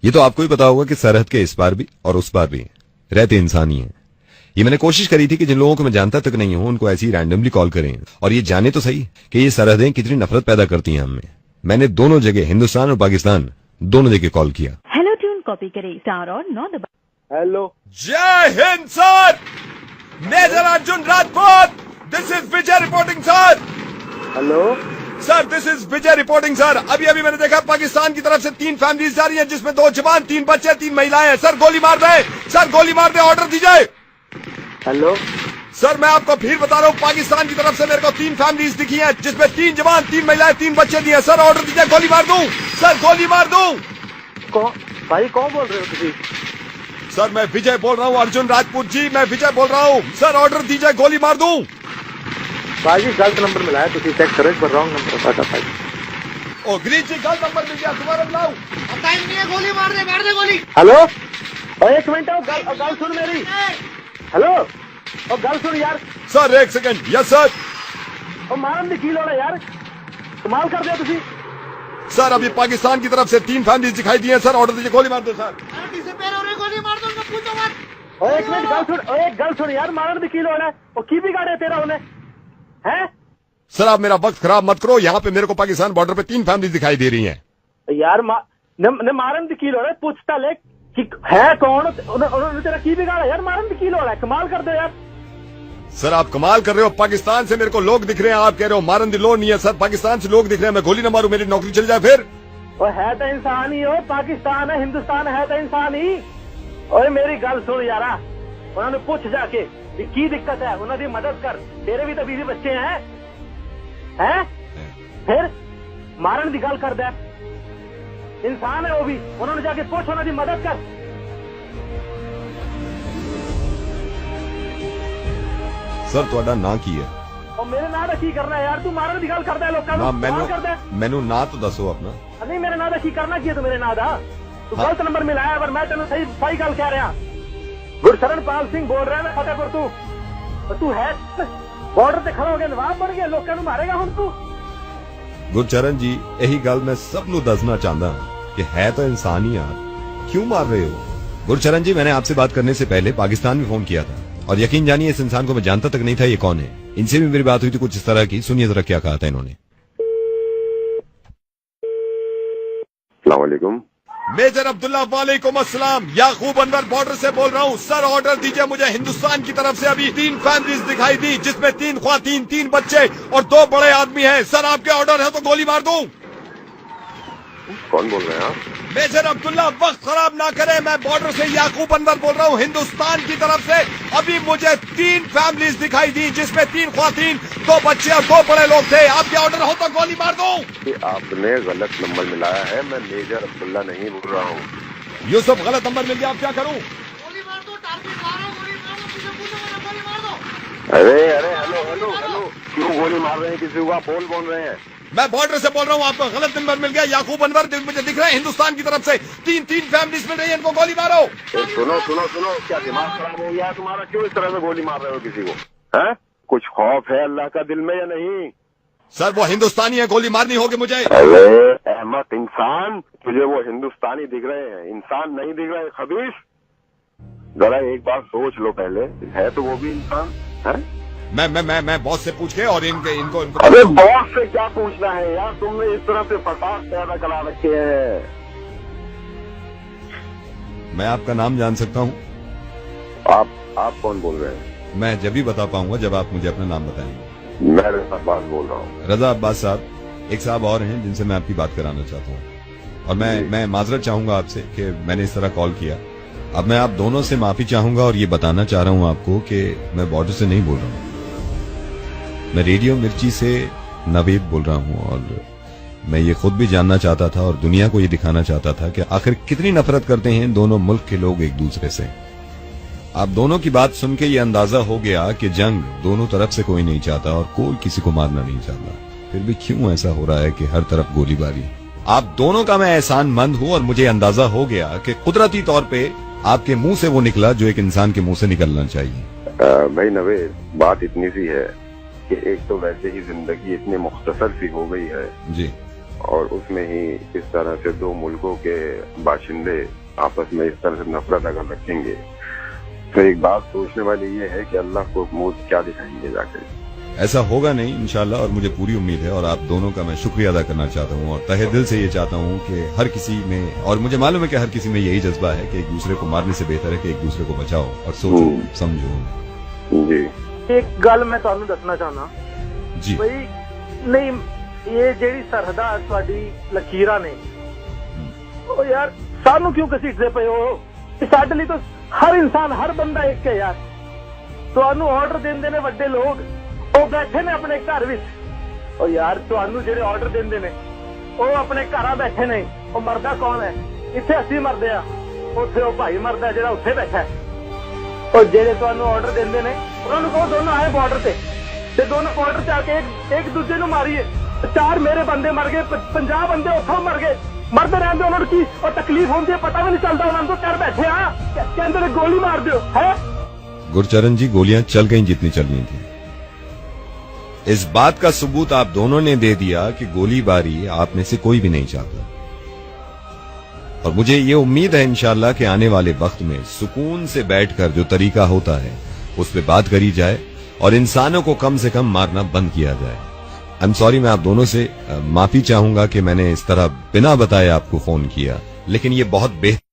ये तो आपको ही पता होगा कि सरहद के इस पार भी और उस पार भी रहते इंसान ही हैं। ये मैंने कोशिश करी थी कि जिन लोगों को मैं जानता तक नहीं हूं उनको ऐसी रैंडमली कॉल करें और ये जाने तो सही कि ये सरहदें कितनी नफरत पैदा करती हैं हमें। मैंने दोनों जगह, हिंदुस्तान और पाकिस्तान, दोनों जगह कॉल किया। हेलो ट्यून कॉपी करें स्टार और 9 दबा। हेलो, जय हिंद sir, major Arjun Rajput, this is Vijay reporting sir. Hello sir, this is Vijay reporting sir. अभी मैंने देखा पाकिस्तान की तरफ से 3 फैमिलीज जा रही हैं जिसमें 2 जवान, 3 बच्चे, 3 महिलाएं हैं। सर गोली मार दे, सर गोली मार दे, ऑर्डर दीजिए। हेलो सर मैं आपको फिर बता रहा हूँ, पाकिस्तान की तरफ से मेरे को 3 फैमिलीज दिखी हैं जिसमें 3 जवान, 3 महिलाएं, 3 बच्चे दिए। सर ऑर्डर दीजिए, गोली मार दूं सर, गोली मार दूं। कौन भाई, कौन बोल रहे हो तुझे? सर मैं विजय बोल रहा हूँ, अर्जुन राजपूत जी, मैं विजय बोल रहा हूँ। सर ऑर्डर दीजिए, गोली मार दूं। भाई जी गलत नंबर मिला है, तुझे चेक करो एक बार, रॉन्ग नंबर पता भाई। ओ गिरीश जी, गलत नंबर मिल गया, दोबारा बुलाओ। टाइम नहीं है, गोली मार दे गोली। हेलो, और एक मिनट, गल सुन मेरी। हेलो, और गल सुन यार। Sir 1 second, yes sir. और मारन दी की लोड़ है यार, कमाल कर दिया तुझी। सर अभी पाकिस्तान की तरफ से 3 फैमिलीज दिखाई दी हैं। सर ऑर्डर दीजिए, गोली मार दो सर। डिसअपीयर हो रहे, गोली मार दो, पूछो मत। और एक मिनट गल सुन, और एक गल सुन यार, मारन दी की लोड़ है, और की बिगाड़े तेरा उन्हें है? सर आप मेरा वक्त खराब मत करो, यहाँ पे मेरे को पाकिस्तान बॉर्डर पे 3 फैमिलीज दिखाई दे रही हैं। यार ने मारन दी की लोड़ है, पूछता ले कि है कौन, उन्होंने तेरा की बिगाड़ा यार, मारन दी की लोड़ है, कमाल कर दो यार। सर आप कमाल कर रहे हो, पाकिस्तान से मेरे को लोग दिख रहे हैं, आप कह रहे हो मारन दी लोड नहीं है। सर पाकिस्तान से लोग दिख रहे हैं, मैं गोली न मारूं, मेरी नौकरी चल जाए फिर? और है तो इंसान ही हो, पाकिस्तान है, हिंदुस्तान है तो इंसान ही। और मेरी गल सुन यारा, उन्होंने पूछ जाके की दिक्कत है, उन्होंने मदद कर, तेरे भी तो बीवी बच्चे हैं फिर मारन की गल कर दे, इंसान है वो भी, उन्होंने जाके पूछ, उन्होंने मदद कर। सर ਤੁਹਾਡਾ ਨਾਂ ਕੀ ਹੈ? और मेरे ना की करना है यार, तू मारन की गल करदा है लोकां ना नूं, कर दे। मैनू ना तो दसो अपना। नहीं मेरे ना की करना की है, तू मेरे ना तू हाँ। गलत नंबर मिलाया, पर मैं तेन सही गल कह रहा। गुरशरणपाल सिंह बोल रहा है फतेहपुर, तू है बॉर्डर से खड़ा हो गया, नवाब बन गया, लोगों को मारेगा हुण तू। गुरचरण जी यही गल मैं सब नू दसना चाहता कि है तो इंसान ही यार, क्यों मार रहे हो? गुरचरण जी मैंने आपसे बात करने से पहले पाकिस्तान में फोन किया था और यकीन जानिए इस इंसान को मैं जानता तक नहीं था ये कौन है। इनसे भी मेरी बात हुई थी कुछ इस तरह की, सुनिए जरा क्या कहा था इन्होंने। अस्सलाम वालेकुम। मेजर अब्दुल्ला, वालेकुम अस्सलाम, याकूब अनवर बॉर्डर से बोल रहा हूँ। सर ऑर्डर दीजिए मुझे, हिंदुस्तान की तरफ से अभी 3 फैमिलीज दिखाई दी जिसमें 3 ख्वातीन, 3 बच्चे और 2 बड़े आदमी हैं। सर आपके ऑर्डर है तो गोली मार दूं। कौन बोल रहे हैं आप? मेजर अब्दुल्ला, वक्त खराब ना करें, मैं बॉर्डर से याकूब अनवर बोल रहा हूँ, हिंदुस्तान की तरफ से अभी मुझे 3 फैमिलीज दिखाई दी जिसमें 3 ख्वातीन, 2 बच्चे और 2 बड़े लोग थे। आपके ऑर्डर हो तो गोली मार दूं। कि आपने गलत नंबर मिलाया है, मैं मेजर अब्दुल्ला नहीं बोल रहा हूँ। यूसुफ गलत नंबर मिल गया, आप क्या करूं? गोली मार दो, टारगेट मारो, गोली मार दो, पूछो मत, गोली मार दो। अरे अरे हेलो हेलो हेलो, क्यों गोली मार रहे हैं किसी को? आप बोल रहे हैं? मैं बॉर्डर से बोल रहा हूँ, आपको गलत नंबर मिल गया। याकूब अनवर मुझे दिख रहा है, हिंदुस्तान की तरफ से 3 फैमिलीज मिल रही है, इनको गोली मारो। सुनो सुनो सुनो, क्या दिमाग खराब हो गया तुम्हारा? क्यों इस तरह से गोली मार रहे हो किसी को? हैं? कुछ खौफ है अल्लाह का दिल में या नहीं? सर वो हिंदुस्तानी है, गोली मारनी होगी मुझे। अरे अहमद इंसान, तुझे वो हिंदुस्तानी दिख रहे हैं, इंसान नहीं दिख रहे। खबीस, जरा एक बार सोच लो पहले, है तो वो भी इंसान है। मैं बॉस से पूछ के और इनको अरे बॉस से क्या पूछना है यार, तुमने इस तरह से फसाद पैदा करा रखे हैं। मैं आपका नाम जान सकता हूँ? आप कौन बोल रहे हैं? मैं जब ही बता पाऊंगा जब आप मुझे अपना नाम बताएंगे। मैं रजा अब्बास बोल रहा हूँ। रजा अब्बास साहब, एक साहब और हैं जिनसे मैं आपकी बात कराना चाहता हूँ और मैं माजरत चाहूंगा आपसे कि मैंने इस तरह कॉल किया। अब मैं आप दोनों से माफी चाहूंगा और ये बताना चाह रहा हूँ आपको कि मैं बॉर्डर से नहीं बोल रहा हूँ, मैं रेडियो मिर्ची से नवेद बोल रहा हूँ और मैं ये खुद भी जानना चाहता था और दुनिया को ये दिखाना चाहता था कि आखिर कितनी नफरत करते हैं दोनों मुल्क के लोग एक दूसरे से। आप दोनों की बात सुन के ये अंदाजा हो गया कि जंग दोनों तरफ से कोई नहीं चाहता और कोई किसी को मारना नहीं चाहता, फिर भी क्यों ऐसा हो रहा है कि हर तरफ गोलीबारी। आप दोनों का मैं एहसानमंद हूँ और मुझे अंदाजा हो गया कि कुदरती तौर पे आपके मुंह से वो निकला जो एक इंसान के मुंह से निकलना चाहिए। भाई नवेद, बात इतनी सी है कि एक तो वैसे ही जिंदगी इतनी मुख्तसर सी हो गई है जी और उसमें ही इस तरह से दो मुल्कों के बाशिंदे आपस में इस तरह से नफरत अगर रखेंगे तो एक बात सोचने वाली ये है कि अल्लाह को मुंह क्या दिखाएंगे जाकर। ऐसा होगा नहीं इंशाल्लाह, और मुझे पूरी उम्मीद है। और आप दोनों का मैं शुक्रिया अदा करना चाहता हूँ और तहे दिल से ये चाहता हूँ कि हर किसी में, और मुझे मालूम है कि हर किसी में यही जज्बा है कि एक दूसरे को मारने से बेहतर है कि एक दूसरे को बचाओ और सोचो समझो। जी एक गल मैं तुहानू दसना चाहना जी बई, नहीं ये जेड़ी सरहदा तुहाडी लकीरां ने ओ यार सानू क्यों घसीटदे पए हो? साडे लई तो हर इंसान हर बंदा एक है यार। तुहानू ऑर्डर देंदे ने वड्डे लोग, ਉਹ ਬੈਠੇ ਨੇ ਆਪਣੇ ਘਰ ਵਿੱਚ। ਉਹ ਯਾਰ ਤੁਹਾਨੂੰ ਜਿਹੜੇ ਆਰਡਰ ਦਿੰਦੇ ਨੇ ਉਹ ਆਪਣੇ ਘਰਾਂ ਬੈਠੇ ਨੇ, ਉਹ ਮਰਦਾ ਕੌਣ ਹੈ? ਇੱਥੇ ਅਸੀਂ ਮਰਦੇ ਆ, ਉੱਥੇ ਉਹ ਭਾਈ ਮਰਦਾ ਜਿਹੜਾ ਉੱਥੇ ਬੈਠਾ ਹੈ। ਉਹ ਜਿਹੜੇ ਤੁਹਾਨੂੰ ਆਰਡਰ ਦਿੰਦੇ ਨੇ ਉਹਨਾਂ ਨੂੰ ਕਹੋ ਦੋਨੋਂ ਆਏ ਬਾਰਡਰ ਤੇ ਦੋਨੋਂ ਬਾਰਡਰ ਤੇ ਆ ਕੇ ਇੱਕ ਦੂਜੇ ਨੂੰ ਮਾਰੀਏ। 4 ਮੇਰੇ ਬੰਦੇ ਮਰ ਗਏ, 50 ਬੰਦੇ ਉੱਥੋਂ ਮਰ ਗਏ, ਮਰਦੇ ਰਹਿੰਦੇ। ਉਹਨਾਂ ਨੂੰ ਕੀ ਉਹ ਤਕਲੀਫ ਹੁੰਦੀ ਹੈ ਪਤਾ ਵੀ ਨਹੀਂ ਚੱਲਦਾ, ਉਹਨਾਂ ਨੂੰ ਘਰ ਬੈਠੇ ਆ ਕਹਿੰਦੇ ਨੇ ਗੋਲੀ ਮਾਰ ਦਿਓ ਹੈ। गुरचरण जी, गोलियां चल गई जितनी चलनी थी। इस बात का सबूत आप दोनों ने दे दिया कि गोलीबारी आप में से कोई भी नहीं चाहता। और मुझे ये उम्मीद है इंशाल्लाह कि आने वाले वक्त में सुकून से बैठकर जो तरीका होता है उस पर बात करी जाए और इंसानों को कम से कम मारना बंद किया जाए। आई एम सॉरी, मैं आप दोनों से माफी चाहूंगा कि मैंने इस तरह बिना बताए आपको फोन किया, लेकिन ये बहुत बेहतर